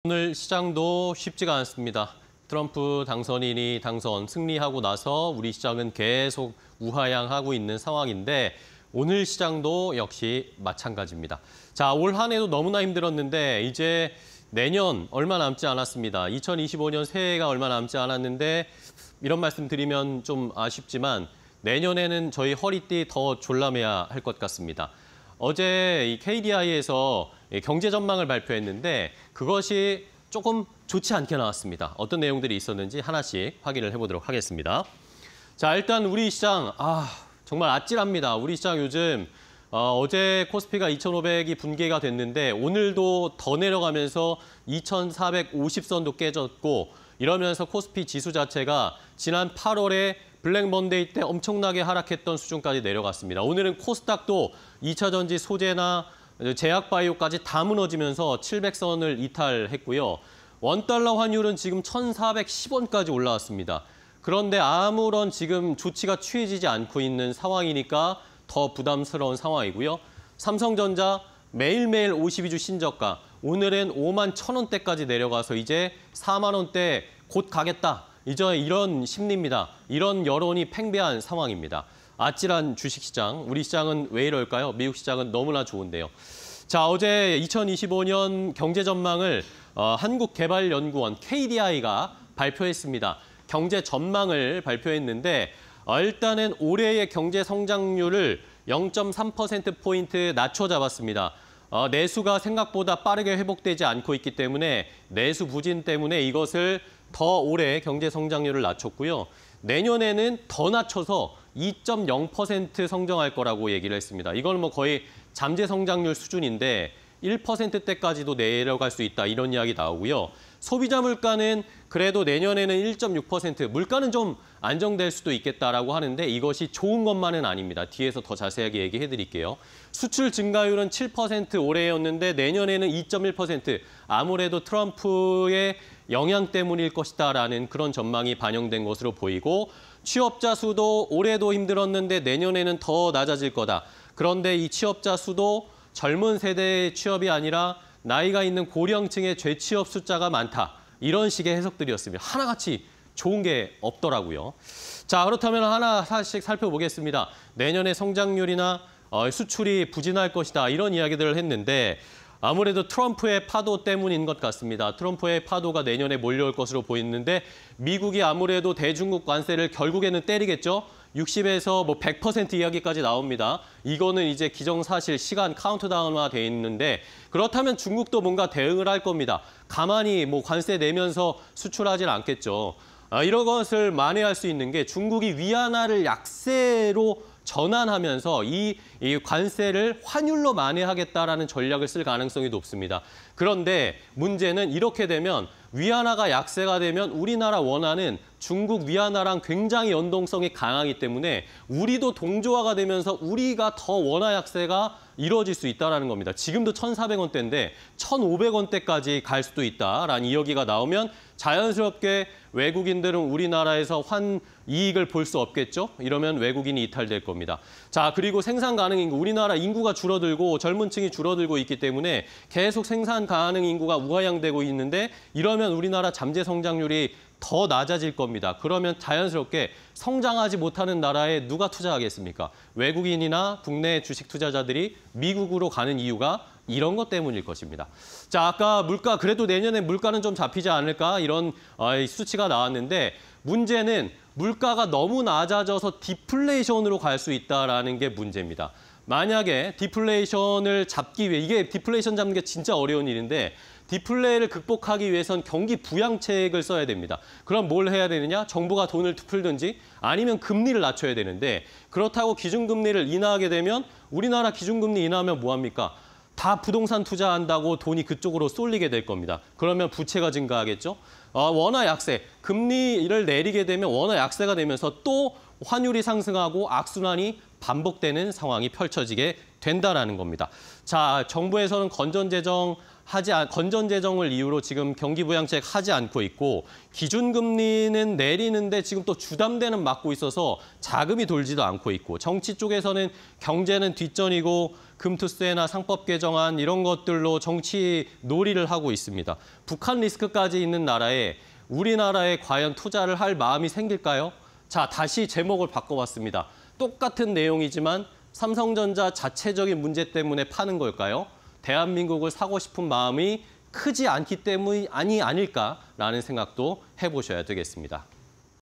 오늘 시장도 쉽지가 않습니다. 트럼프 당선인이 승리하고 나서 우리 시장은 계속 우하향하고 있는 상황인데 오늘 시장도 역시 마찬가지입니다. 자, 올 한 해도 너무나 힘들었는데 이제 내년 얼마 남지 않았습니다. 2025년 새해가 얼마 남지 않았는데 이런 말씀 드리면 좀 아쉽지만 내년에는 저희 허리띠 더 졸라매야 할 것 같습니다. 어제 이 KDI에서 경제 전망을 발표했는데 그것이 조금 좋지 않게 나왔습니다. 어떤 내용들이 있었는지 하나씩 확인을 해보도록 하겠습니다. 자, 일단 우리 시장 정말 아찔합니다. 우리 시장 요즘 어제 코스피가 2,500이 분개가 됐는데 오늘도 더 내려가면서 2,450선도 깨졌고 이러면서 코스피 지수 자체가 지난 8월에 블랙 먼데이 때 엄청나게 하락했던 수준까지 내려갔습니다. 오늘은 코스닥도 2차 전지 소재나 제약바이오까지 다 무너지면서 700선을 이탈했고요. 원달러 환율은 지금 1,410원까지 올라왔습니다. 그런데 아무런 지금 조치가 취해지지 않고 있는 상황이니까 더 부담스러운 상황이고요. 삼성전자 매일매일 52주 신저가, 오늘은 5만 1,000원대까지 내려가서 이제 4만 원대 곧 가겠다. 이제 이런 심리입니다. 이런 여론이 팽배한 상황입니다. 아찔한 주식시장, 우리 시장은 왜 이럴까요? 미국 시장은 너무나 좋은데요. 자, 어제 2025년 경제 전망을 한국개발연구원 KDI가 발표했습니다. 경제 전망을 발표했는데 일단은 올해의 경제 성장률을 0.3%포인트 낮춰 잡았습니다. 내수가 생각보다 빠르게 회복되지 않고 있기 때문에 내수 부진 때문에 이것을 더 올해 경제 성장률을 낮췄고요. 내년에는 더 낮춰서 2.0% 성장할 거라고 얘기를 했습니다. 이건 뭐 거의 잠재 성장률 수준인데 1%대까지도 내려갈 수 있다 이런 이야기 나오고요. 소비자 물가는 그래도 내년에는 1.6%, 물가는 좀 안정될 수도 있겠다라고 하는데 이것이 좋은 것만은 아닙니다. 뒤에서 더 자세하게 얘기해 드릴게요. 수출 증가율은 7% 올해였는데 내년에는 2.1%, 아무래도 트럼프의 영향 때문일 것이다라는 그런 전망이 반영된 것으로 보이고 취업자 수도 올해도 힘들었는데 내년에는 더 낮아질 거다. 그런데 이 취업자 수도 젊은 세대의 취업이 아니라 나이가 있는 고령층의 재취업 숫자가 많다. 이런 식의 해석들이었습니다. 하나같이 좋은 게 없더라고요. 자, 그렇다면 하나씩 살펴보겠습니다. 내년의 성장률이나 수출이 부진할 것이다. 이런 이야기들을 했는데 아무래도 트럼프의 파도 때문인 것 같습니다. 트럼프의 파도가 내년에 몰려올 것으로 보이는데 미국이 아무래도 대중국 관세를 결국에는 때리겠죠. 60에서 100% 이야기까지 나옵니다. 이거는 이제 기정사실 시간 카운트다운화 돼 있는데 그렇다면 중국도 뭔가 대응을 할 겁니다. 가만히 관세 내면서 수출하진 않겠죠. 이런 것을 만회할 수 있는 게 중국이 위안화를 약세로 전환하면서 이 관세를 환율로 만회하겠다라는 전략을 쓸 가능성이 높습니다. 그런데 문제는 이렇게 되면 위안화가 약세가 되면 우리나라 원화는 중국 위안화랑 굉장히 연동성이 강하기 때문에 우리도 동조화가 되면서 우리가 더 원화 약세가 이루어질 수 있다는 겁니다. 지금도 1,400원대인데 1,500원대까지 갈 수도 있다라는 이야기가 나오면 자연스럽게 외국인들은 우리나라에서 이익을 볼 수 없겠죠? 이러면 외국인이 이탈될 겁니다. 자, 그리고 생산 가능 인구, 우리나라 인구가 줄어들고 젊은 층이 줄어들고 있기 때문에 계속 생산 가능 인구가 우하향되고 있는데 이러면 우리나라 잠재 성장률이 더 낮아질 겁니다. 그러면 자연스럽게 성장하지 못하는 나라에 누가 투자하겠습니까? 외국인이나 국내 주식 투자자들이 미국으로 가는 이유가 이런 것 때문일 것입니다. 자, 아까 물가, 그래도 내년에 물가는 좀 잡히지 않을까? 이런 수치가 나왔는데 문제는 물가가 너무 낮아져서 디플레이션으로 갈 수 있다는 게 문제입니다. 만약에 디플레이션을 잡기 위해, 이게 디플레이션 잡는 게 진짜 어려운 일인데 디플레를 극복하기 위해선 경기 부양책을 써야 됩니다. 그럼 뭘 해야 되느냐? 정부가 돈을 풀든지 아니면 금리를 낮춰야 되는데 그렇다고 기준금리를 인하하게 되면 우리나라 기준금리 인하하면 뭐합니까? 다 부동산 투자한다고 돈이 그쪽으로 쏠리게 될 겁니다. 그러면 부채가 증가하겠죠? 원화 약세, 금리를 내리게 되면 원화 약세가 되면서 또 환율이 상승하고 악순환이 반복되는 상황이 펼쳐지게 된다는 겁니다. 자, 정부에서는 건전재정 건전 재정을 이유로 지금 경기 부양책 하지 않고 있고 기준금리는 내리는데 지금 또 주담대는 막고 있어서 자금이 돌지도 않고 있고 정치 쪽에서는 경제는 뒷전이고 금투세나 상법 개정안 이런 것들로 정치 놀이를 하고 있습니다. 북한 리스크까지 있는 나라에 우리나라에 과연 투자를 할 마음이 생길까요? 자, 다시 제목을 바꿔봤습니다. 똑같은 내용이지만 삼성전자 자체적인 문제 때문에 파는 걸까요? 대한민국을 사고 싶은 마음이 크지 않기 때문이 아닐까라는 생각도 해보셔야 되겠습니다.